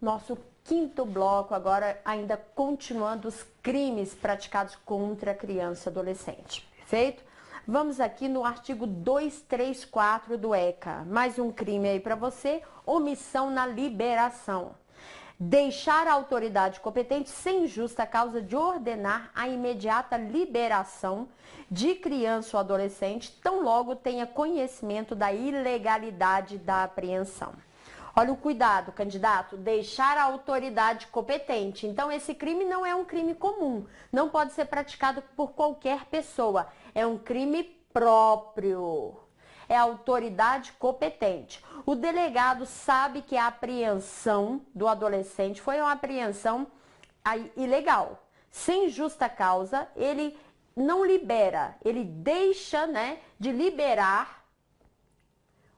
Nosso quinto bloco agora, ainda continuando os crimes praticados contra a criança e adolescente, perfeito? Vamos aqui no artigo 234 do ECA. Mais um crime aí para você, omissão na liberação. Deixar a autoridade competente sem justa causa de ordenar a imediata liberação de criança ou adolescente, tão logo tenha conhecimento da ilegalidade da apreensão. Olha o cuidado, candidato, deixar a autoridade competente. Então, esse crime não é um crime comum, não pode ser praticado por qualquer pessoa, é um crime próprio. É a autoridade competente. O delegado sabe que a apreensão do adolescente foi uma apreensão ilegal. Sem justa causa, ele não libera, ele deixa, de liberar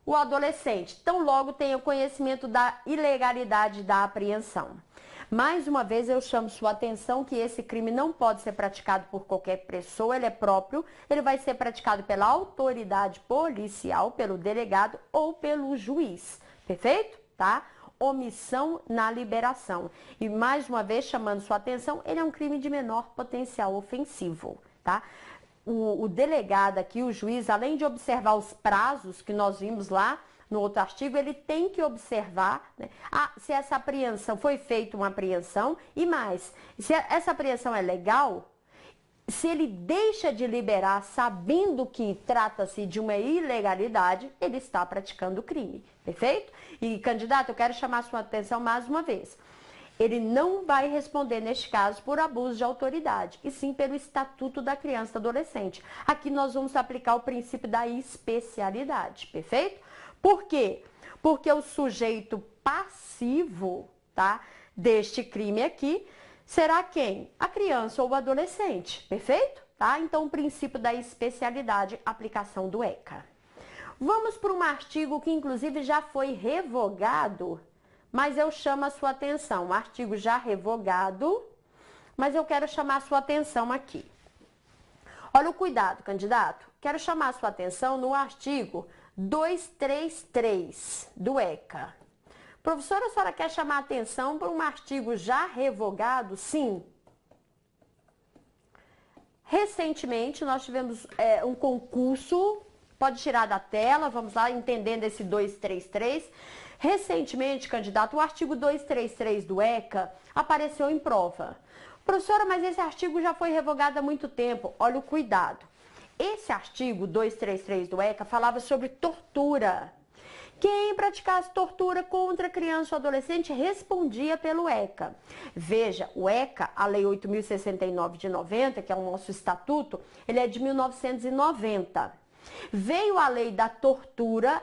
o adolescente. Tão logo tenha conhecimento da ilegalidade da apreensão. Mais uma vez eu chamo sua atenção que esse crime não pode ser praticado por qualquer pessoa, ele é próprio, ele vai ser praticado pela autoridade policial, pelo delegado ou pelo juiz, perfeito? Tá? Omissão na liberação. E mais uma vez chamando sua atenção, ele é um crime de menor potencial ofensivo, tá? O delegado aqui, o juiz, além de observar os prazos que nós vimos lá no outro artigo, ele tem que observar se essa apreensão foi feita uma apreensão e mais, se essa apreensão é legal, se ele deixa de liberar sabendo que trata-se de uma ilegalidade, ele está praticando crime, perfeito? E, candidato, eu quero chamar a sua atenção mais uma vez. Ele não vai responder, neste caso, por abuso de autoridade, e sim pelo Estatuto da Criança e do Adolescente. Aqui nós vamos aplicar o princípio da especialidade, perfeito? Por quê? Porque o sujeito passivo, tá, deste crime aqui será quem? A criança ou o adolescente, perfeito? Tá? Então, o princípio da especialidade, aplicação do ECA. Vamos para um artigo que, inclusive, já foi revogado, mas eu chamo a sua atenção. Um artigo já revogado, mas eu quero chamar a sua atenção aqui. Olha o cuidado, candidato. Quero chamar a sua atenção no artigo 233 do ECA. Professora, a senhora quer chamar a atenção para um artigo já revogado? Sim. Recentemente, nós tivemos um concurso, pode tirar da tela, vamos lá, entendendo esse 233. Recentemente, candidato, o artigo 233 do ECA apareceu em prova. Professora, mas esse artigo já foi revogado há muito tempo. Olha o cuidado. Esse artigo 233 do ECA falava sobre tortura. Quem praticasse tortura contra criança ou adolescente respondia pelo ECA. Veja, o ECA, a Lei 8.069 de 90, que é o nosso estatuto, ele é de 1990. Veio a lei da tortura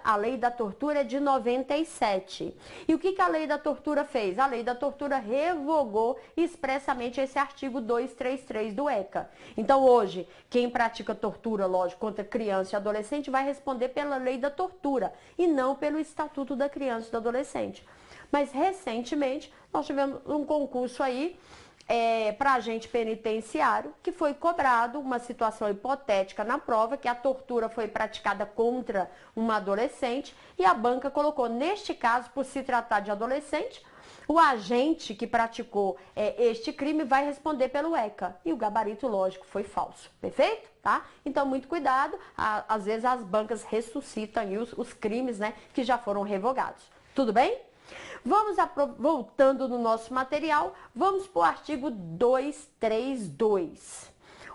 é de 97. E o que a lei da tortura fez? A lei da tortura revogou expressamente esse artigo 233 do ECA. Então hoje, quem pratica tortura, lógico, contra criança e adolescente vai responder pela lei da tortura e não pelo Estatuto da Criança e do Adolescente. Mas recentemente nós tivemos um concurso aí para agente penitenciário, que foi cobrado uma situação hipotética na prova, que a tortura foi praticada contra uma adolescente e a banca colocou, neste caso, por se tratar de adolescente, o agente que praticou este crime vai responder pelo ECA. E o gabarito, lógico, foi falso. Perfeito? Tá? Então, muito cuidado. Às vezes as bancas ressuscitam aí os crimes, que já foram revogados. Tudo bem? Vamos, voltando no nosso material, vamos para o artigo 232.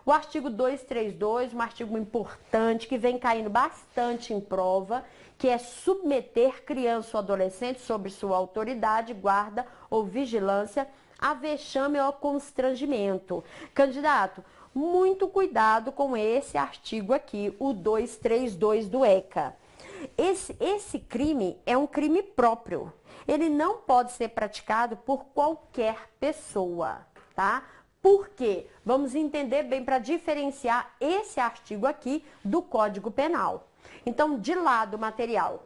O artigo 232, um artigo importante que vem caindo bastante em prova, que é submeter criança ou adolescente sob sua autoridade, guarda ou vigilância a vexame ou constrangimento. Candidato, muito cuidado com esse artigo aqui, o 232 do ECA. Esse crime é um crime próprio. Ele não pode ser praticado por qualquer pessoa, tá? Por quê? Vamos entender bem para diferenciar esse artigo aqui do Código Penal. Então, de lado material,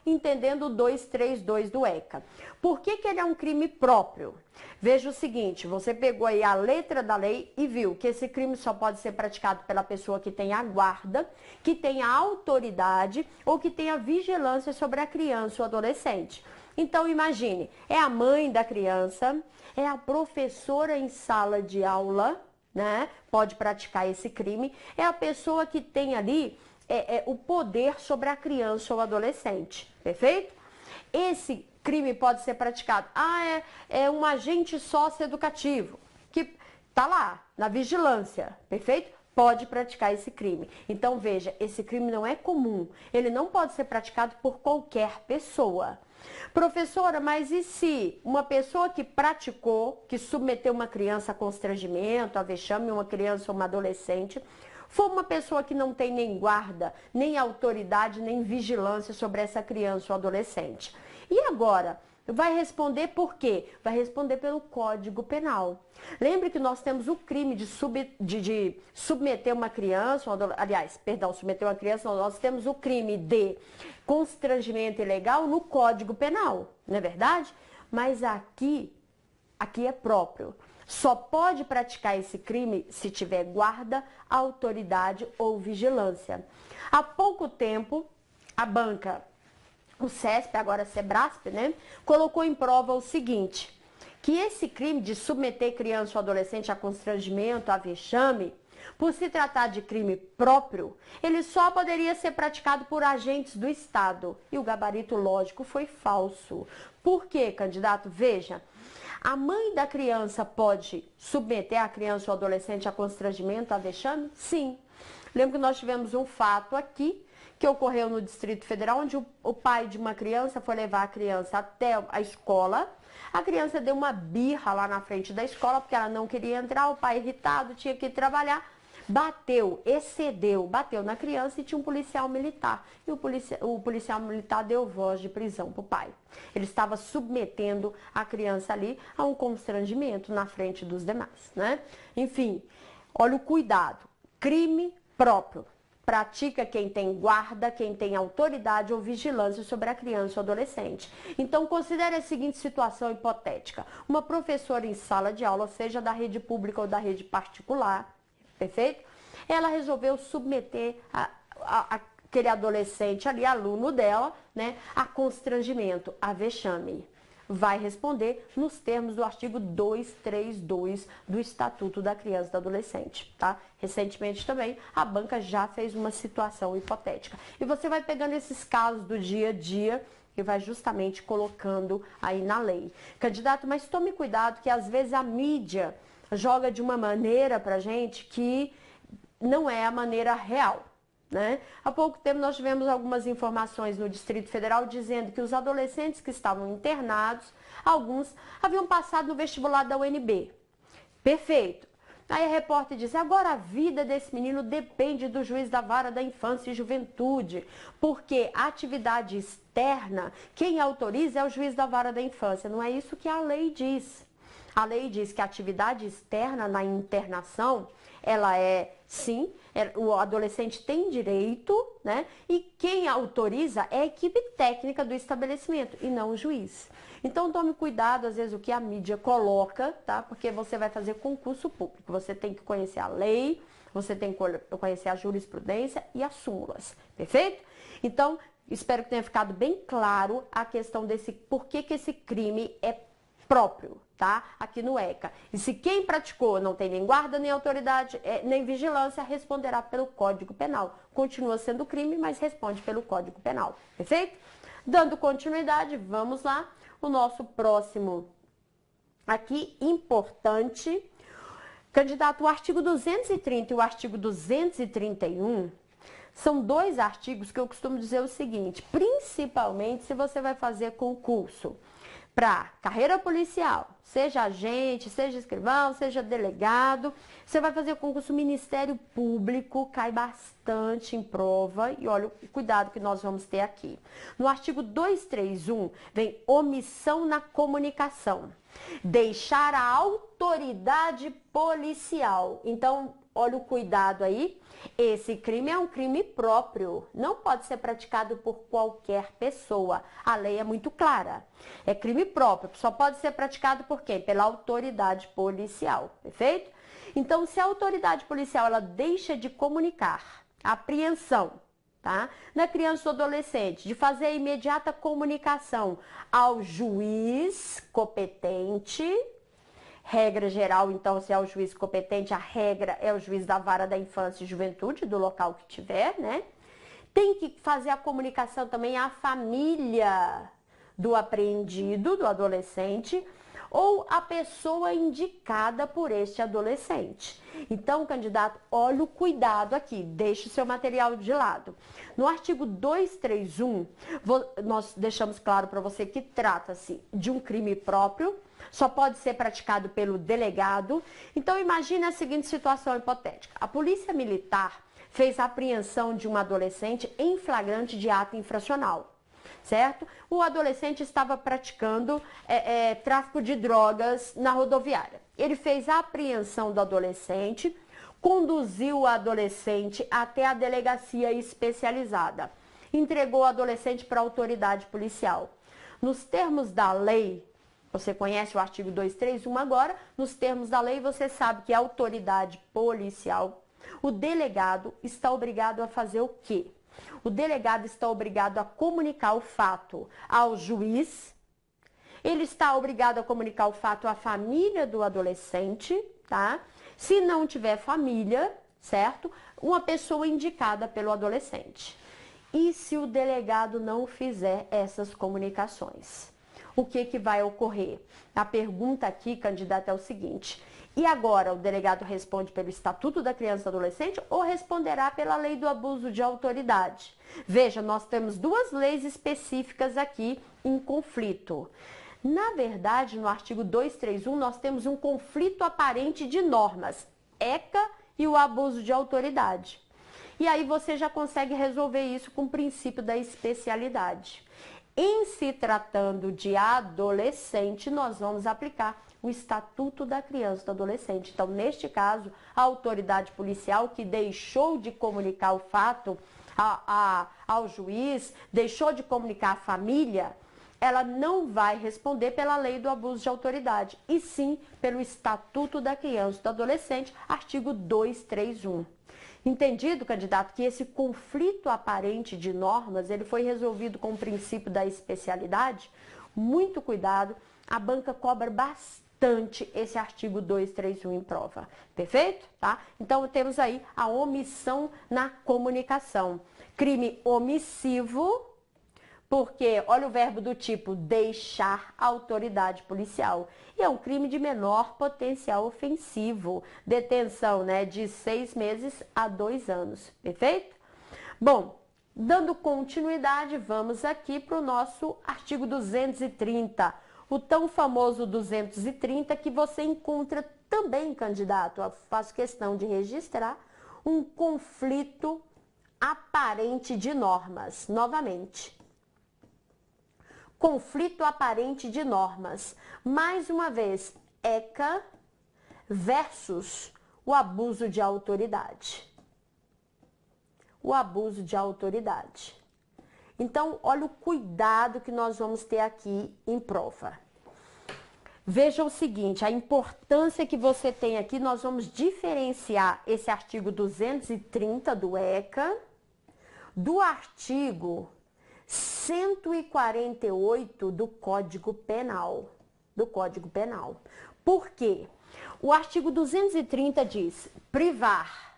entendendo o 232 do ECA. Por que ele é um crime próprio? Veja o seguinte, você pegou aí a letra da lei e viu que esse crime só pode ser praticado pela pessoa que tem a guarda, que tem a autoridade ou que tem a vigilância sobre a criança ou adolescente. Então imagine, é a mãe da criança, é a professora em sala de aula, né? Pode praticar esse crime, é a pessoa que tem ali o poder sobre a criança ou adolescente, perfeito? Esse crime pode ser praticado. É um agente socioeducativo que está lá na vigilância, perfeito? Pode praticar esse crime. Então veja, esse crime não é comum, ele não pode ser praticado por qualquer pessoa. Professora, mas e se uma pessoa que praticou, que submeteu uma criança a constrangimento, a vexame, uma criança ou uma adolescente, for uma pessoa que não tem nem guarda, nem autoridade, nem vigilância sobre essa criança ou adolescente? E agora? Vai responder por quê? Vai responder pelo Código Penal. Lembre que nós temos o crime de submeter uma criança, submeter uma criança, nós temos o crime de constrangimento ilegal no Código Penal, não é verdade? Mas aqui é próprio. Só pode praticar esse crime se tiver guarda, autoridade ou vigilância. Há pouco tempo, a banca, o CESP, agora SEBRASP, né, colocou em prova o seguinte, que esse crime de submeter criança ou adolescente a constrangimento, a vexame, por se tratar de crime próprio, ele só poderia ser praticado por agentes do Estado. E o gabarito lógico foi falso. Por quê, candidato? Veja, a mãe da criança pode submeter a criança ou adolescente a constrangimento, a vexame? Sim. Lembra que nós tivemos um fato aqui, que ocorreu no Distrito Federal, onde o pai de uma criança foi levar a criança até a escola. A criança deu uma birra lá na frente da escola, porque ela não queria entrar, o pai irritado, tinha que ir trabalhar. Bateu na criança e tinha um policial militar. E o policial militar deu voz de prisão para o pai. Ele estava submetendo a criança ali a um constrangimento na frente dos demais, né? Enfim, olha o cuidado. Crime próprio. Pratica quem tem guarda, quem tem autoridade ou vigilância sobre a criança ou adolescente. Então, considere a seguinte situação hipotética. Uma professora em sala de aula, seja da rede pública ou da rede particular, perfeito? Ela resolveu submeter aquele adolescente ali, aluno dela, né, a constrangimento, a vexame. Vai responder nos termos do artigo 232 do Estatuto da Criança e do Adolescente, tá? Recentemente também a banca já fez uma situação hipotética. E você vai pegando esses casos do dia a dia e vai justamente colocando aí na lei. Candidato, mas tome cuidado que às vezes a mídia joga de uma maneira pra gente que não é a maneira real. Né? Há pouco tempo nós tivemos algumas informações no Distrito Federal dizendo que os adolescentes que estavam internados, alguns haviam passado no vestibular da UNB. Perfeito. Aí a repórter diz, agora a vida desse menino depende do juiz da vara da infância e juventude, porque a atividade externa, quem autoriza é o juiz da vara da infância. Não é isso que a lei diz. A lei diz que a atividade externa na internação, ela sim, o adolescente tem direito, né? E quem autoriza é a equipe técnica do estabelecimento e não o juiz. Então tome cuidado, às vezes, o que a mídia coloca, tá? Porque você vai fazer concurso público. Você tem que conhecer a lei, você tem que conhecer a jurisprudência e as súmulas, perfeito? Então, espero que tenha ficado bem claro a questão desse, por que esse crime é próprio, tá? Aqui no ECA. E se quem praticou não tem nem guarda, nem autoridade, nem vigilância, responderá pelo Código Penal. Continua sendo crime, mas responde pelo Código Penal. Perfeito? Dando continuidade, vamos lá. O nosso próximo aqui, importante. Candidato, o artigo 230 e o artigo 231 são dois artigos que eu costumo dizer o seguinte, principalmente se você vai fazer concurso para carreira policial, seja agente, seja escrivão, seja delegado, você vai fazer concurso Ministério Público, cai bastante em prova e olha o cuidado que nós vamos ter aqui. No artigo 231 vem omissão na comunicação, deixar a autoridade policial. Então, olha o cuidado aí. Esse crime é um crime próprio, não pode ser praticado por qualquer pessoa. A lei é muito clara. É crime próprio, só pode ser praticado por quem? Pela autoridade policial, perfeito? Então, se a autoridade policial ela deixa de comunicar a apreensão, tá? Na criança ou adolescente, de fazer a imediata comunicação ao juiz competente. Regra geral, então, se é o juiz competente, a regra é o juiz da vara da infância e juventude, do local que tiver, né? Tem que fazer a comunicação também à família do apreendido, do adolescente, ou a pessoa indicada por este adolescente. Então, candidato, olha o cuidado aqui, deixe o seu material de lado. No artigo 231, nós deixamos claro para você que trata-se de um crime próprio, só pode ser praticado pelo delegado. Então, imagine a seguinte situação hipotética. A polícia militar fez a apreensão de um adolescente em flagrante de ato infracional. Certo? O adolescente estava praticando tráfico de drogas na rodoviária. Ele fez a apreensão do adolescente, conduziu o adolescente até a delegacia especializada, entregou o adolescente para a autoridade policial. Nos termos da lei, você conhece o artigo 231 agora, nos termos da lei você sabe que a autoridade policial, o delegado está obrigado a fazer o quê? O delegado está obrigado a comunicar o fato ao juiz, ele está obrigado a comunicar o fato à família do adolescente, tá? Se não tiver família, certo? Uma pessoa indicada pelo adolescente. E se o delegado não fizer essas comunicações? O que vai ocorrer? A pergunta aqui, candidato, é o seguinte: e agora o delegado responde pelo Estatuto da Criança e do Adolescente ou responderá pela Lei do Abuso de Autoridade? Veja, nós temos duas leis específicas aqui em conflito. Na verdade, no artigo 231, nós temos um conflito aparente de normas, ECA e o abuso de autoridade. E aí você já consegue resolver isso com o princípio da especialidade. Em se tratando de adolescente, nós vamos aplicar o Estatuto da Criança e do Adolescente. Então, neste caso, a autoridade policial que deixou de comunicar o fato ao juiz, deixou de comunicar à família, ela não vai responder pela Lei do Abuso de Autoridade, e sim pelo Estatuto da Criança e do Adolescente, artigo 231. Entendido, candidato, que esse conflito aparente de normas, ele foi resolvido com o princípio da especialidade? Muito cuidado, a banca cobra bastante esse artigo 231 em prova. Perfeito? Tá? Então, temos aí a omissão na comunicação. Crime omissivo, porque olha o verbo do tipo deixar a autoridade policial. E é um crime de menor potencial ofensivo. Detenção, né, de 6 meses a 2 anos. Perfeito? Bom, dando continuidade, vamos aqui para o nosso artigo 230. O tão famoso 230 que você encontra também, candidato, eu faço questão de registrar, um conflito aparente de normas. Novamente. Conflito aparente de normas. Mais uma vez, ECA versus o abuso de autoridade. O abuso de autoridade. Então, olha o cuidado que nós vamos ter aqui em prova. Veja o seguinte, a importância que você tem aqui, nós vamos diferenciar esse artigo 230 do ECA do artigo 148 do Código Penal. Por quê? O artigo 230 diz privar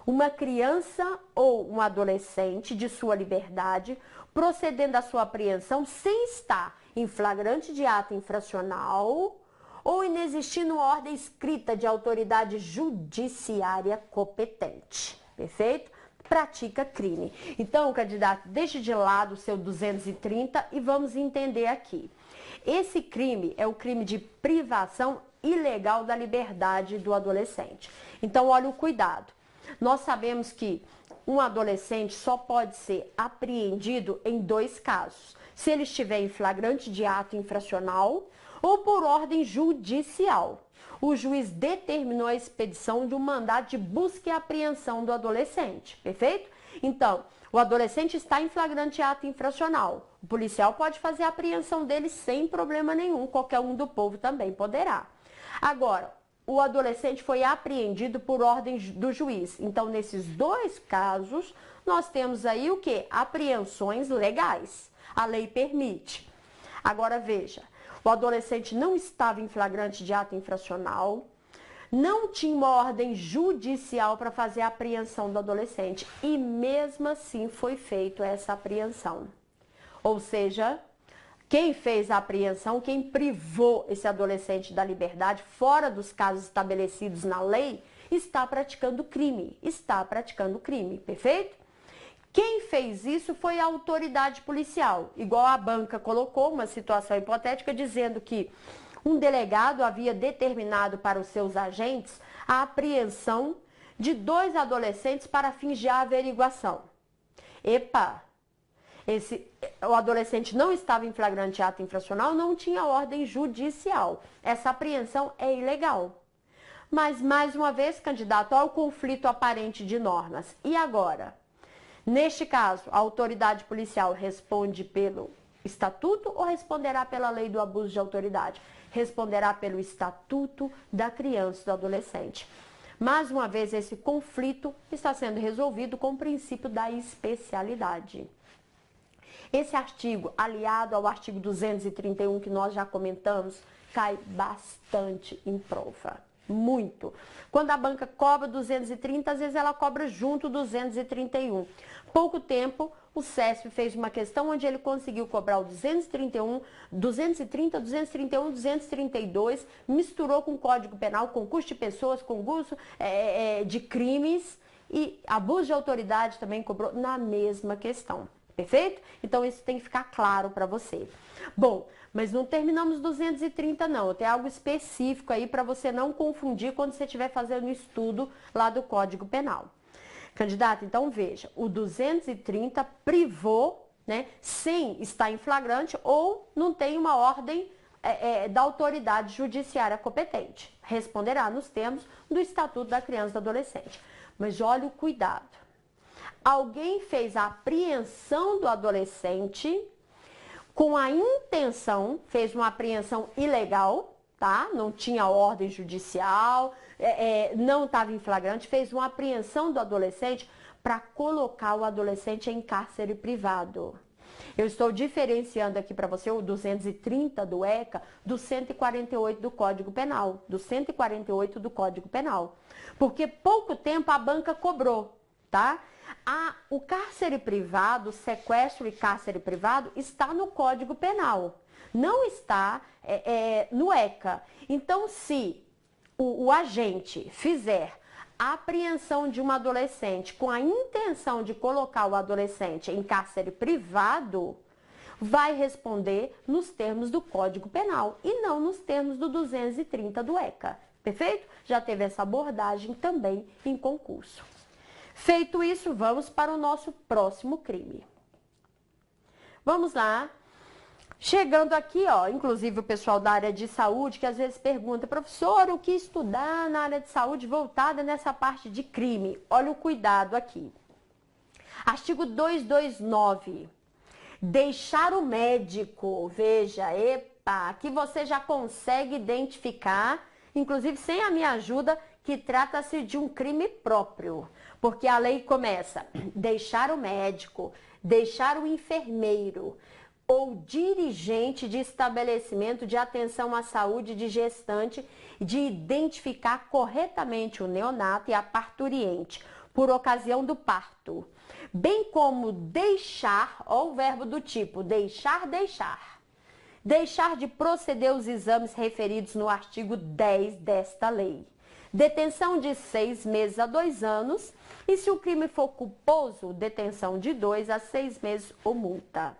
uma criança ou um adolescente de sua liberdade, procedendo à sua apreensão sem estar em flagrante de ato infracional ou inexistindo ordem escrita de autoridade judiciária competente. Perfeito? Pratica crime. Então, candidato, deixe de lado o seu 230 e vamos entender aqui. Esse crime é o crime de privação ilegal da liberdade do adolescente. Então, olha o cuidado. Nós sabemos que um adolescente só pode ser apreendido em 2 casos. Se ele estiver em flagrante de ato infracional ou por ordem judicial. O juiz determinou a expedição de um mandado de busca e apreensão do adolescente. Perfeito? Então, o adolescente está em flagrante ato infracional. O policial pode fazer a apreensão dele sem problema nenhum. Qualquer um do povo também poderá. Agora, o adolescente foi apreendido por ordem do juiz. Então, nesses dois casos, nós temos aí o quê? Apreensões legais. A lei permite. Agora, veja, o adolescente não estava em flagrante de ato infracional, não tinha uma ordem judicial para fazer a apreensão do adolescente e mesmo assim foi feita essa apreensão. Ou seja, quem fez a apreensão, quem privou esse adolescente da liberdade, fora dos casos estabelecidos na lei, está praticando crime. Está praticando crime, perfeito? Quem fez isso foi a autoridade policial, igual a banca colocou uma situação hipotética dizendo que um delegado havia determinado para os seus agentes a apreensão de 2 adolescentes para fins de averiguação. Epa! O adolescente não estava em flagrante ato infracional, não tinha ordem judicial. Essa apreensão é ilegal. Mas, mais uma vez, candidato, ao conflito aparente de normas. E agora? Neste caso, a autoridade policial responde pelo estatuto ou responderá pela lei do abuso de autoridade? Responderá pelo estatuto da criança e do adolescente. Mais uma vez, esse conflito está sendo resolvido com o princípio da especialidade. Esse artigo, aliado ao artigo 231, que nós já comentamos, cai bastante em prova. Muito. Quando a banca cobra 230, às vezes ela cobra junto 231. Pouco tempo, o CESP fez uma questão onde ele conseguiu cobrar o 231, 230, 231, 232, misturou com o Código Penal, concurso de pessoas, concurso de crimes e abuso de autoridade também cobrou na mesma questão. Perfeito? Então, isso tem que ficar claro para você. Bom, mas não terminamos 230 não. Tem algo específico aí para você não confundir quando você estiver fazendo o estudo lá do Código Penal. Candidato, então veja, o 230 privou, né, sem estar em flagrante ou não tem uma ordem da autoridade judiciária competente. Responderá nos termos do Estatuto da Criança e do Adolescente. Mas olha o cuidado. Alguém fez a apreensão do adolescente com a intenção, fez uma apreensão ilegal, tá? Não tinha ordem judicial, não estava em flagrante, fez uma apreensão do adolescente para colocar o adolescente em cárcere privado. Eu estou diferenciando aqui para você o 230 do ECA do 148 do Código Penal, do 148 do Código Penal. Porque pouco tempo a banca cobrou, tá? O cárcere privado, sequestro e cárcere privado está no Código Penal, não está no ECA. Então, se o agente fizer a apreensão de um adolescente com a intenção de colocar o adolescente em cárcere privado, vai responder nos termos do Código Penal e não nos termos do 230 do ECA. Perfeito? Já teve essa abordagem também em concurso. Feito isso, vamos para o nosso próximo crime. Vamos lá. Chegando aqui, ó, inclusive o pessoal da área de saúde que às vezes pergunta, professor, o que estudar na área de saúde voltada nessa parte de crime? Olha o cuidado aqui. Artigo 229. Deixar o médico, veja, aqui você já consegue identificar, inclusive sem a minha ajuda, que trata-se de um crime próprio. Porque a lei começa, deixar o médico, deixar o enfermeiro ou dirigente de estabelecimento de atenção à saúde de gestante de identificar corretamente o neonato e a parturiente por ocasião do parto, bem como deixar, ó, o verbo do tipo, deixar de proceder os exames referidos no artigo 10 desta lei. Detenção de 6 meses a 2 anos e, se o crime for culposo, detenção de 2 a 6 meses ou multa.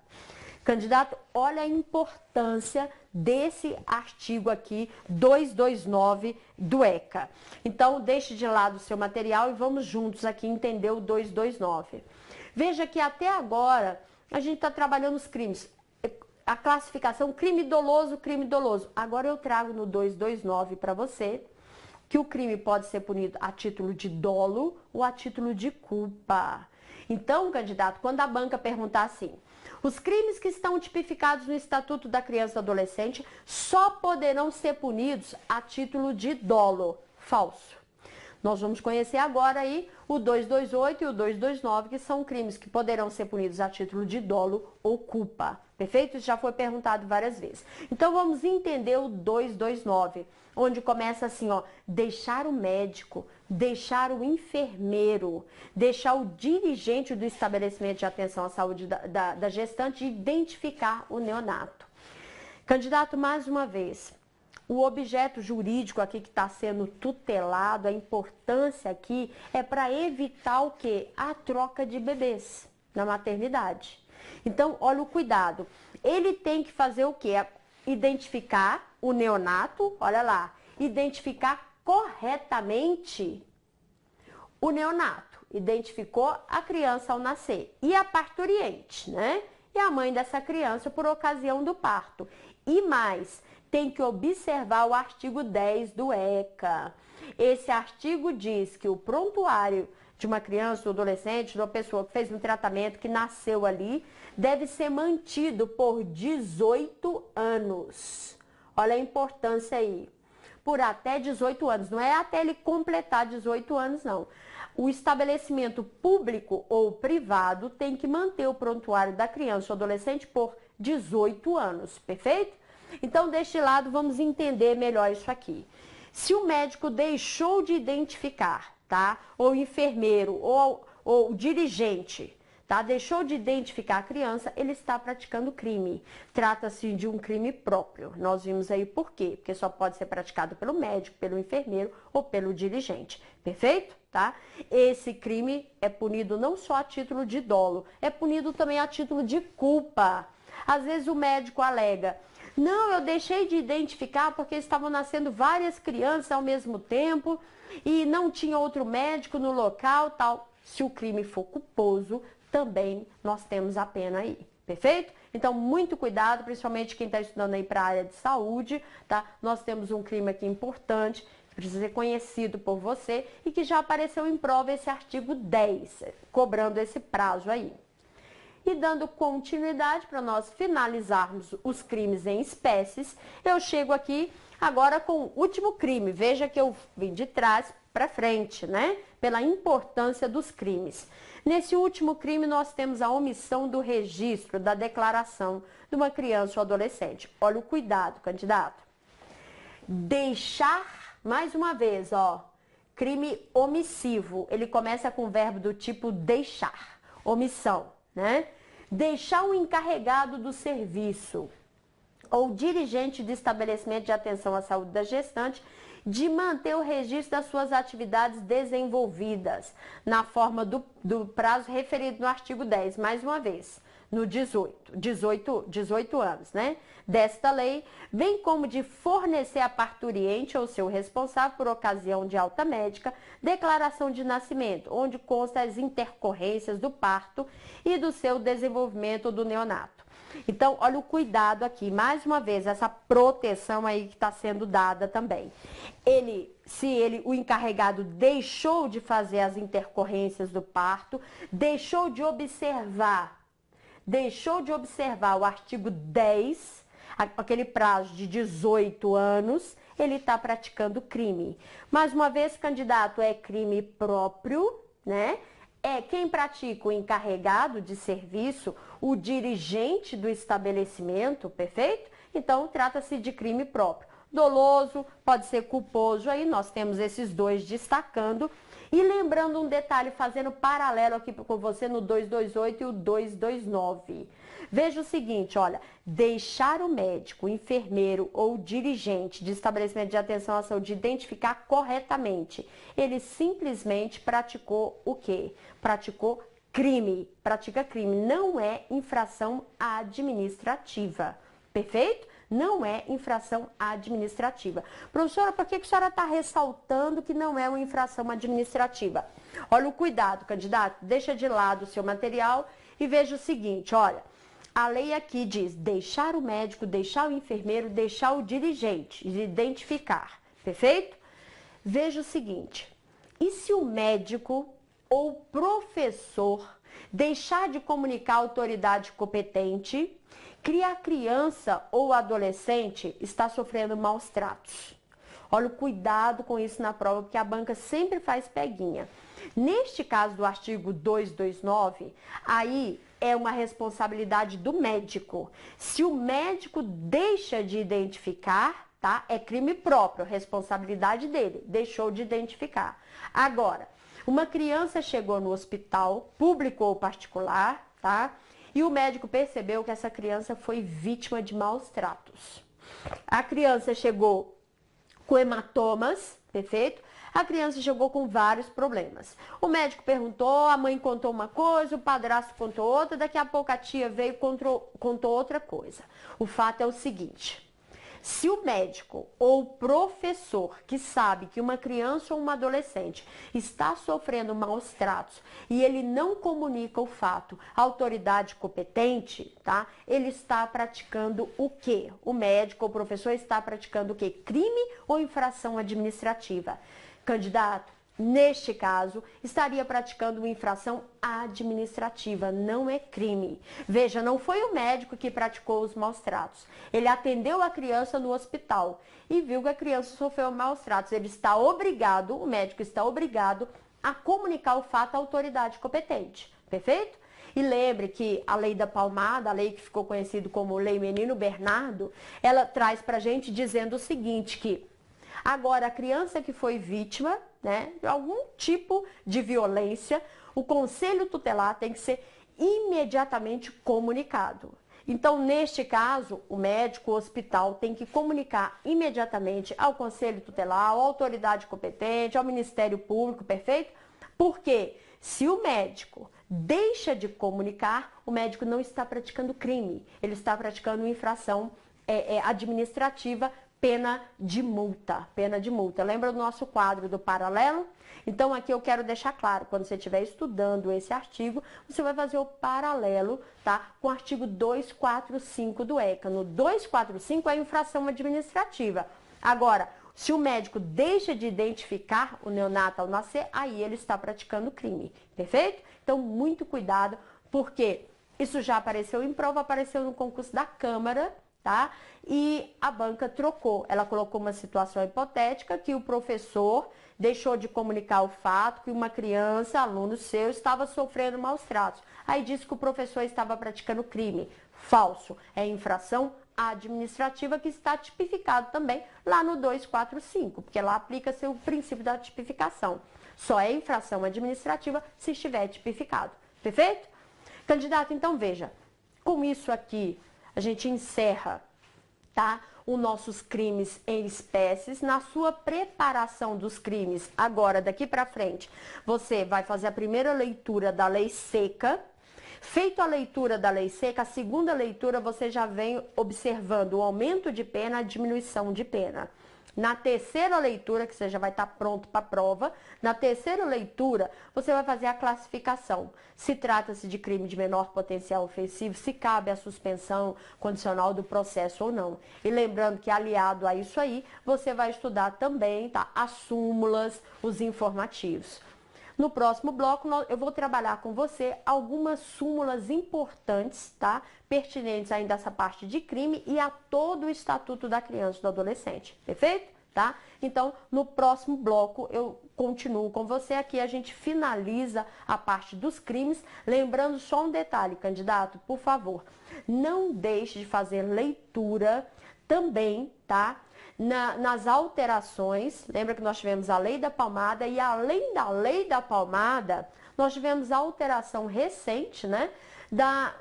Candidato, olha a importância desse artigo aqui, 229 do ECA. Então, deixe de lado o seu material e vamos juntos aqui entender o 229. Veja que até agora a gente está trabalhando os crimes. A classificação crime doloso, crime doloso. Agora eu trago no 229 para você que o crime pode ser punido a título de dolo ou a título de culpa. Então, candidato, quando a banca perguntar assim, os crimes que estão tipificados no Estatuto da Criança e do Adolescente só poderão ser punidos a título de dolo. Falso. Nós vamos conhecer agora aí o 228 e o 229, que são crimes que poderão ser punidos a título de dolo ou culpa. Perfeito? Isso já foi perguntado várias vezes. Então vamos entender o 229, onde começa assim, ó, deixar o médico, deixar o enfermeiro, deixar o dirigente do estabelecimento de atenção à saúde da gestante identificar o neonato. Candidato, mais uma vez, o objeto jurídico aqui que está sendo tutelado, a importância aqui é para evitar o quê? A troca de bebês na maternidade. Então, olha o cuidado. Ele tem que fazer o quê? Identificar o neonato, olha lá, identificar corretamente o neonato. Identificou a criança ao nascer. E a parturiente, né? E a mãe dessa criança por ocasião do parto. E mais, tem que observar o artigo 10 do ECA. Esse artigo diz que o prontuário de uma criança ou adolescente, de uma pessoa que fez um tratamento, que nasceu ali, deve ser mantido por 18 anos. Olha a importância aí. Por até 18 anos. Não é até ele completar 18 anos, não. O estabelecimento público ou privado tem que manter o prontuário da criança ou adolescente por 18 anos. Perfeito? Então, deste lado, vamos entender melhor isso aqui. Se o médico deixou de identificar, tá? Ou o enfermeiro, ou o dirigente, tá? Deixou de identificar a criança, ele está praticando crime. Trata-se de um crime próprio. Nós vimos aí por quê? Porque só pode ser praticado pelo médico, pelo enfermeiro ou pelo dirigente. Perfeito? Tá? Esse crime é punido não só a título de dolo, é punido também a título de culpa. Às vezes o médico alega: não, eu deixei de identificar porque estavam nascendo várias crianças ao mesmo tempo e não tinha outro médico no local, tal. Se o crime for culposo, também nós temos a pena aí. Perfeito? Então, muito cuidado, principalmente quem está estudando aí para a área de saúde, tá? Nós temos um crime aqui importante, que precisa ser conhecido por você e que já apareceu em prova esse artigo 10, cobrando esse prazo aí. E dando continuidade para nós finalizarmos os crimes em espécies, eu chego aqui agora com o último crime. Veja que eu vim de trás para frente, né? Pela importância dos crimes. Nesse último crime, nós temos a omissão do registro da declaração de uma criança ou adolescente. Olha o cuidado, candidato. Deixar, mais uma vez, ó, crime omissivo. Ele começa com o verbo do tipo deixar, omissão, né? Deixar o encarregado do serviço ou dirigente de estabelecimento de atenção à saúde da gestante de manter o registro das suas atividades desenvolvidas na forma do prazo referido no artigo 10, mais uma vez, no 18 anos, né? Desta lei, bem como de fornecer a parturiente ou seu responsável por ocasião de alta médica, declaração de nascimento, onde consta as intercorrências do parto e do seu desenvolvimento do neonato. Então, olha o cuidado aqui, mais uma vez, essa proteção aí que está sendo dada também. O encarregado deixou de fazer as intercorrências do parto, deixou de observar o artigo 10, aquele prazo de 18 anos, ele está praticando crime. Mais uma vez, candidato, é crime próprio, né? É quem pratica o encarregado de serviço, o dirigente do estabelecimento, perfeito? Então, trata-se de crime próprio. Doloso, pode ser culposo, aí nós temos esses dois destacando. E lembrando um detalhe, fazendo paralelo aqui com você no 228 e o 229. Veja o seguinte, olha, deixar o médico, o enfermeiro ou o dirigente de estabelecimento de atenção à saúde identificar corretamente. Ele simplesmente praticou o quê? Praticou crime, pratica crime, não é infração administrativa, perfeito? Não é infração administrativa. Professora, por que a senhora está ressaltando que não é uma infração administrativa? Olha o cuidado, candidato, deixa de lado o seu material e veja o seguinte, olha, a lei aqui diz deixar o médico, deixar o enfermeiro, deixar o dirigente, identificar, perfeito? Veja o seguinte, e se o médico ou professor deixar de comunicar à autoridade competente, que a criança ou adolescente está sofrendo maus tratos. Olha o cuidado com isso na prova, porque a banca sempre faz peguinha. Neste caso do artigo 229, aí é uma responsabilidade do médico. Se o médico deixa de identificar, tá? É crime próprio, responsabilidade dele, deixou de identificar. Agora, uma criança chegou no hospital, público ou particular, tá? E o médico percebeu que essa criança foi vítima de maus tratos. A criança chegou com hematomas, perfeito? A criança chegou com vários problemas. O médico perguntou, a mãe contou uma coisa, o padrasto contou outra, daqui a pouco a tia veio e contou outra coisa. O fato é o seguinte: se o médico ou o professor que sabe que uma criança ou uma adolescente está sofrendo maus tratos e ele não comunica o fato à autoridade competente, tá? Ele está praticando o quê? O médico ou o professor está praticando o quê? Crime ou infração administrativa? Candidato, neste caso, estaria praticando uma infração administrativa, não é crime. Veja, não foi o médico que praticou os maus tratos. Ele atendeu a criança no hospital e viu que a criança sofreu maus tratos. Ele está obrigado, o médico está obrigado a comunicar o fato à autoridade competente. Perfeito? E lembre que a lei da palmada, a lei que ficou conhecida como Lei Menino Bernardo, ela traz pra gente dizendo o seguinte, que agora, a criança que foi vítima, né, de algum tipo de violência, o conselho tutelar tem que ser imediatamente comunicado. Então, neste caso, o médico, o hospital tem que comunicar imediatamente ao conselho tutelar, à autoridade competente, ao Ministério Público, perfeito? Porque se o médico deixa de comunicar, o médico não está praticando crime, ele está praticando uma infração administrativa, pena de multa, pena de multa. Lembra do nosso quadro do paralelo? Então aqui eu quero deixar claro, quando você estiver estudando esse artigo, você vai fazer o paralelo, tá? Com o artigo 245 do ECA. No 245 é a infração administrativa. Agora, se o médico deixa de identificar o neonato ao nascer, aí ele está praticando crime, perfeito? Então muito cuidado, porque isso já apareceu em prova, apareceu no concurso da Câmara, tá? E a banca trocou. Ela colocou uma situação hipotética que o professor deixou de comunicar o fato que uma criança, aluno seu, estava sofrendo maus tratos. Aí disse que o professor estava praticando crime. Falso. É infração administrativa que está tipificado também lá no 245, porque lá aplica-se o princípio da tipificação. Só é infração administrativa se estiver tipificado. Perfeito? Candidato, então veja, com isso aqui a gente encerra, tá, os nossos crimes em espécies. Na sua preparação dos crimes, agora, daqui para frente, você vai fazer a primeira leitura da lei seca. Feito a leitura da lei seca, a segunda leitura você já vem observando o aumento de pena, a diminuição de pena. Na terceira leitura, que você já vai estar pronto para a prova, na terceira leitura, você vai fazer a classificação. Se trata-se de crime de menor potencial ofensivo, se cabe a suspensão condicional do processo ou não. E lembrando que, aliado a isso aí, você vai estudar também, tá, as súmulas, os informativos. No próximo bloco, eu vou trabalhar com você algumas súmulas importantes, tá? Pertinentes ainda a essa parte de crime e a todo o Estatuto da Criança e do Adolescente. Perfeito? Tá? Então, no próximo bloco, eu continuo com você. Aqui a gente finaliza a parte dos crimes. Lembrando só um detalhe, candidato, por favor, não deixe de fazer leitura também, tá? Nas alterações, lembra que nós tivemos a lei da palmada e além da lei da palmada, nós tivemos a alteração recente, né,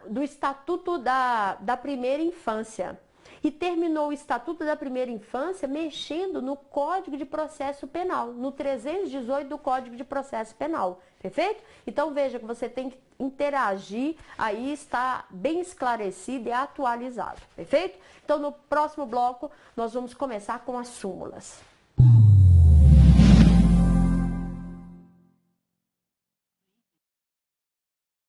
do Estatuto da Primeira Infância. E terminou o Estatuto da Primeira Infância mexendo no Código de Processo Penal, no 318 do Código de Processo Penal, perfeito? Então veja que você tem que interagir, aí está bem esclarecido e atualizado, perfeito? Então no próximo bloco nós vamos começar com as súmulas.